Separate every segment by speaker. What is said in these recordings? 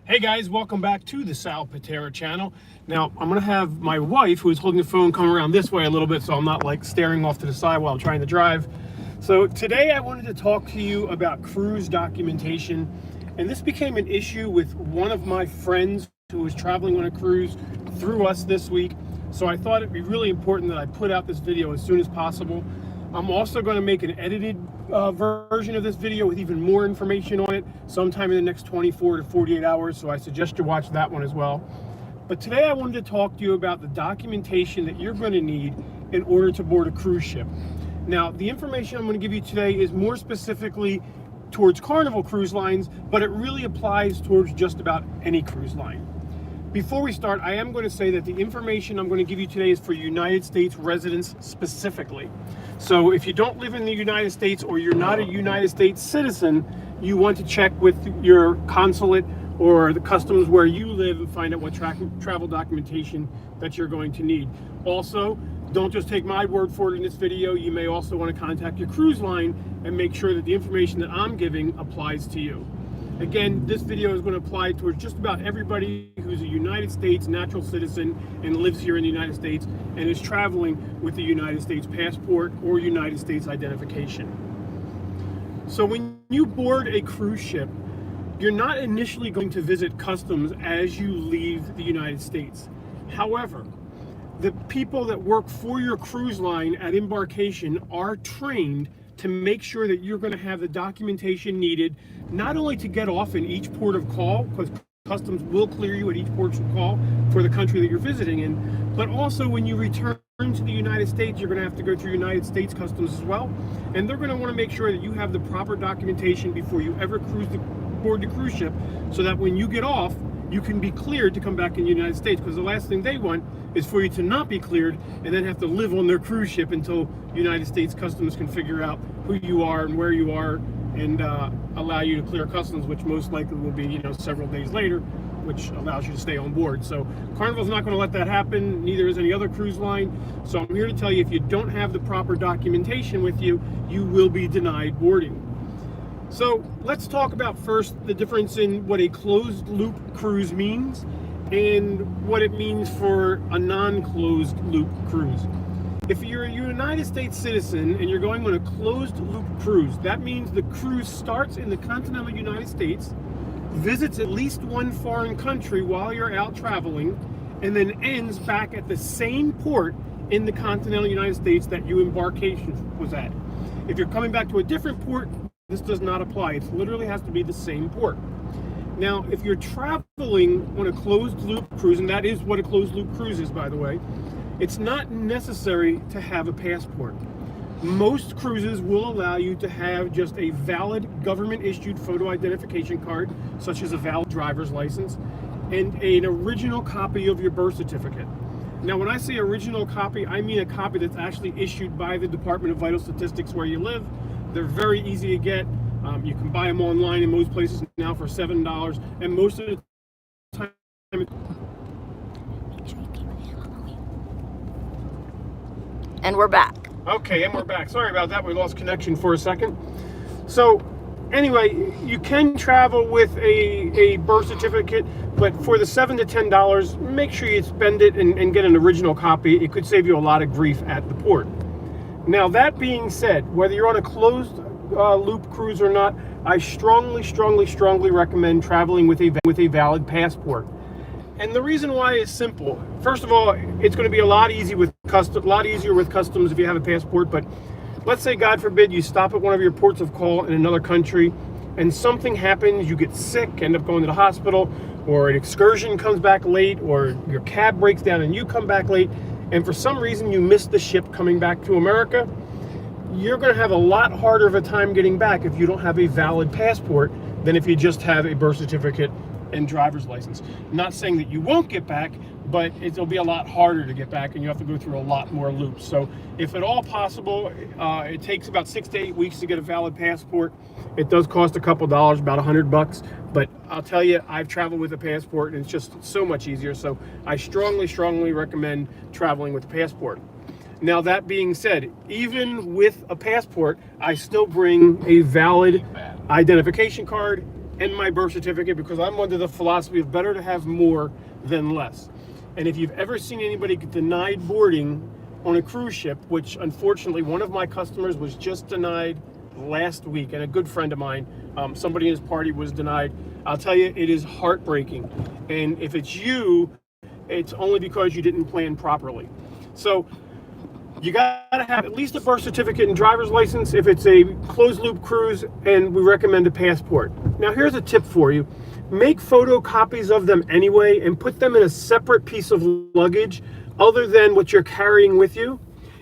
Speaker 1: Hey guys, welcome back to the Sal Pitera channel. Now, I'm gonna have my wife, who is holding the phone, come around this way a little bit so I'm not like staring off to the side while I'm trying to drive. So today I wanted to talk to you about cruise documentation, and this became an issue with one of my friends who was traveling on a cruise through us this week. So I thought it'd be really important that I put out this video as soon as possible. I'm also going to make an edited version of this video with even more information on it sometime in the next 24 to 48 hours, so I suggest you watch that one as well. But today I wanted to talk to you about the documentation that you're going to need in order to board a cruise ship. Now, the information I'm going to give you today is more specifically towards Carnival cruise lines, but it really applies towards just about any cruise line. Before we start, I am going to say that the information I'm going to give you today is for United States residents specifically. So if you don't live in the United States or you're not a United States citizen, you want to check with your consulate or the customs where you live and find out what travel documentation that you're going to need. Also, don't just take my word for it in this video. You may also want to contact your cruise line and make sure that the information that I'm giving applies to you. Again, this video is going to apply towards just about everybody who's a United States natural citizen and lives here in the United States and is traveling with the United States passport or United States identification. So when you board a cruise ship, you're not initially going to visit customs as you leave the United States. However, the people that work for your cruise line at embarkation are trained to make sure that you're going to have the documentation needed, not only to get off in each port of call, because customs will clear you at each port of call for the country that you're visiting in, but also when you return to the United States, you're going to have to go through United States customs as well, and they're going to want to make sure that you have the proper documentation before you ever board the cruise ship, so that when you get off, you can be cleared to come back in the United States, because the last thing they want is for you to not be cleared and then have to live on their cruise ship until United States Customs can figure out who you are and where you are and allow you to clear customs, which most likely will be, several days later, which allows you to stay on board. So Carnival's not going to let that happen, neither is any other cruise line. So I'm here to tell you, if you don't have the proper documentation with you, you will be denied boarding. So let's talk about first the difference in what a closed loop cruise means and what it means for a non-closed loop cruise. If you're a United States citizen and you're going on a closed loop cruise, that means the cruise starts in the continental United States, visits at least one foreign country while you're out traveling, and then ends back at the same port in the continental United States that your embarkation was at. If you're coming back to a different port, this does not apply. It literally has to be the same port. Now, if you're traveling on a closed loop cruise, and that is what a closed loop cruise is, by the way, it's not necessary to have a passport. Most cruises will allow you to have just a valid government-issued photo identification card, such as a valid driver's license, and an original copy of your birth certificate. Now, when I say original copy, I mean a copy that's actually issued by the Department of Vital Statistics where you live. They're very easy to get. You can buy them online in most places now for $7, and most of the time.
Speaker 2: And we're back.
Speaker 1: Okay, and we're back. Sorry about that. We lost connection for a second. So, anyway, you can travel with a birth certificate, but for the $7 to $10, make sure you spend it and get an original copy. It could save you a lot of grief at the port. Now, that being said, whether you're on a closed loop cruise or not, I strongly recommend traveling with a valid passport. And the reason why is simple. First of all, it's going to be a lot easier with customs if you have a passport. But let's say, God forbid, you stop at one of your ports of call in another country, and something happens. You get sick, end up going to the hospital, or an excursion comes back late, or your cab breaks down and you come back late, and for some reason you miss the ship coming back to America. You're going to have a lot harder of a time getting back if you don't have a valid passport than if you just have a birth certificate and driver's license. I'm not saying that you won't get back, but it'll be a lot harder to get back and you have to go through a lot more loops. So if at all possible, it takes about 6 to 8 weeks to get a valid passport. It does cost a couple dollars, about $100, but I'll tell you, I've traveled with a passport and it's just so much easier. So I strongly recommend traveling with a passport. Now, that being said, even with a passport, I still bring a valid identification card and my birth certificate, because I'm under the philosophy of better to have more than less. And if you've ever seen anybody get denied boarding on a cruise ship, which unfortunately one of my customers was just denied last week, and a good friend of mine, somebody in his party was denied, I'll tell you, it is heartbreaking. And if it's you, it's only because you didn't plan properly. So you gotta have at least a birth certificate and driver's license if it's a closed loop cruise, and we recommend a passport. Now here's a tip for you. Make photocopies of them anyway and put them in a separate piece of luggage other than what you're carrying with you.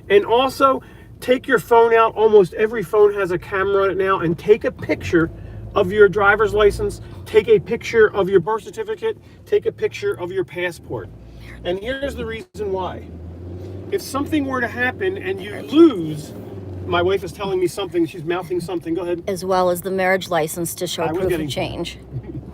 Speaker 1: And also take your phone out. Almost every phone has a camera on it now, and take a picture of your driver's license, take a picture of your birth certificate, take a picture of your passport. And here's the reason why. If something were to happen and you lose, my wife is telling me something, she's mouthing something, go ahead.
Speaker 2: As well as the marriage license to show proof of change.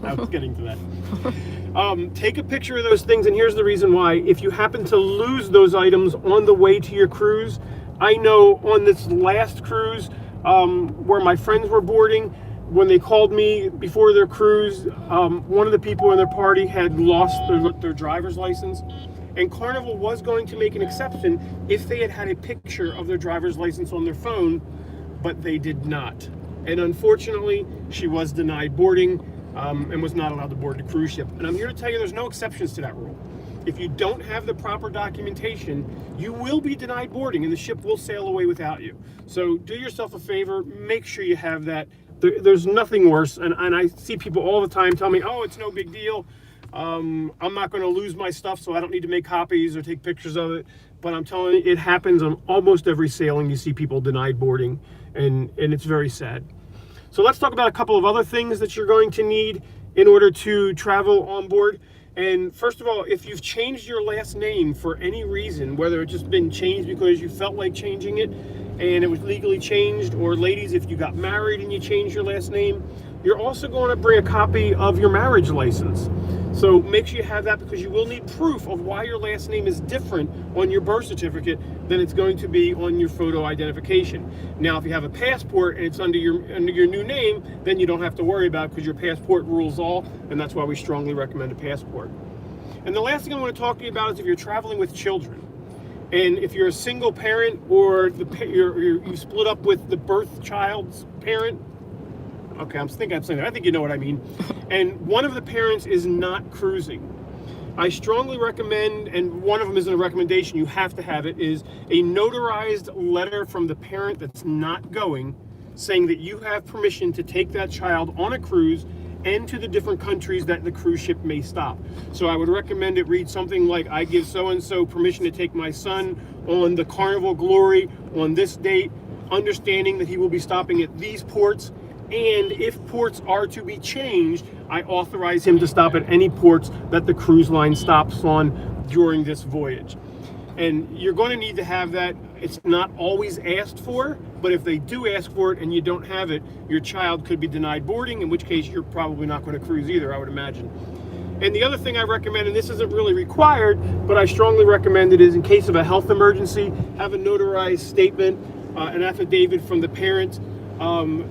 Speaker 1: I was getting to that. Take a picture of those things, and here's the reason why. If you happen to lose those items on the way to your cruise, I know on this last cruise where my friends were boarding, when they called me before their cruise, one of the people in their party had lost their driver's license. And Carnival was going to make an exception if they had had a picture of their driver's license on their phone, but they did not. And unfortunately, she was denied boarding and was not allowed to board the cruise ship. And I'm here to tell you there's no exceptions to that rule. If you don't have the proper documentation, you will be denied boarding and the ship will sail away without you. So do yourself a favor, make sure you have that. There's nothing worse, and I see people all the time tell me, oh, it's no big deal. I'm not going to lose my stuff, so I don't need to make copies or take pictures of it. But I'm telling you, it happens on almost every sailing. You see people denied boarding, and it's very sad. So let's talk about a couple of other things that you're going to need in order to travel on board. And first of all, if you've changed your last name for any reason, whether it's just been changed because you felt like changing it and it was legally changed, or ladies, if you got married and you changed your last name, you're also going to bring a copy of your marriage license. So make sure you have that, because you will need proof of why your last name is different on your birth certificate than it's going to be on your photo identification. Now, if you have a passport and it's under your new name, then you don't have to worry about it, because your passport rules all, and that's why we strongly recommend a passport. And the last thing I want to talk to you about is if you're traveling with children. And if you're a single parent, or you split up with the birth child's parent, okay, I'm saying that. I think you know what I mean. And one of the parents is not cruising. I strongly recommend, and one of them isn't a recommendation, you have to have it, is a notarized letter from the parent that's not going, saying that you have permission to take that child on a cruise and to the different countries that the cruise ship may stop. So I would recommend it read something like, I give so-and-so permission to take my son on the Carnival Glory on this date, understanding that he will be stopping at these ports, and if ports are to be changed, I authorize him to stop at any ports that the cruise line stops on during this voyage. And you're going to need to have that. It's not always asked for, but if they do ask for it and you don't have it, your child could be denied boarding, in which case you're probably not going to cruise either, I would imagine. And the other thing I recommend, and this isn't really required, but I strongly recommend it, is in case of a health emergency, have a notarized statement, an affidavit from the parent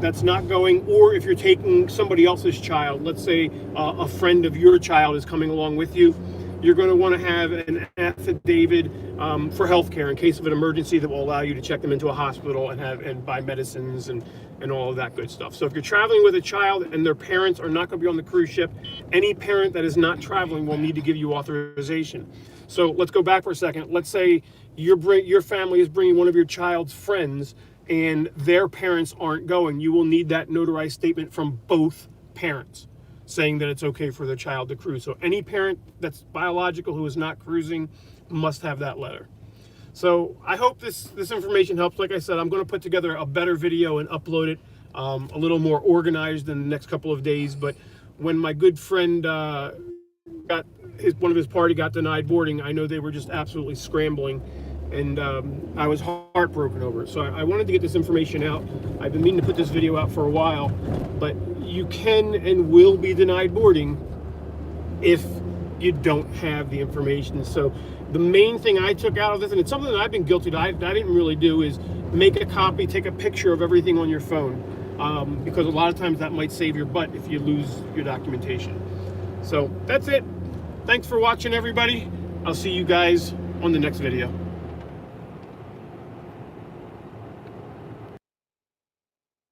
Speaker 1: that's not going, or if you're taking somebody else's child, let's say a friend of your child is coming along with you, you're going to want to have an affidavit for healthcare in case of an emergency that will allow you to check them into a hospital and buy medicines and all of that good stuff. So if you're traveling with a child and their parents are not going to be on the cruise ship, any parent that is not traveling will need to give you authorization. So let's go back for a second. Let's say your family is bringing one of your child's friends and their parents aren't going. You will need that notarized statement from both parents saying that it's okay for their child to cruise. So any parent that's biological who is not cruising must have that letter. So I hope this information helps. Like I said, I'm going to put together a better video and upload it a little more organized in the next couple of days. But when my good friend one of his party got denied boarding, I know they were just absolutely scrambling, and I was heartbroken over it. So I wanted to get this information out. I've been meaning to put this video out for a while, but you can and will be denied boarding if you don't have the information. So the main thing I took out of this, and it's something that I've been guilty of, I didn't really do, is make a copy, take a picture of everything on your phone. because a lot of times that might save your butt if you lose your documentation. So that's it. Thanks for watching, everybody. I'll see you guys on the next video.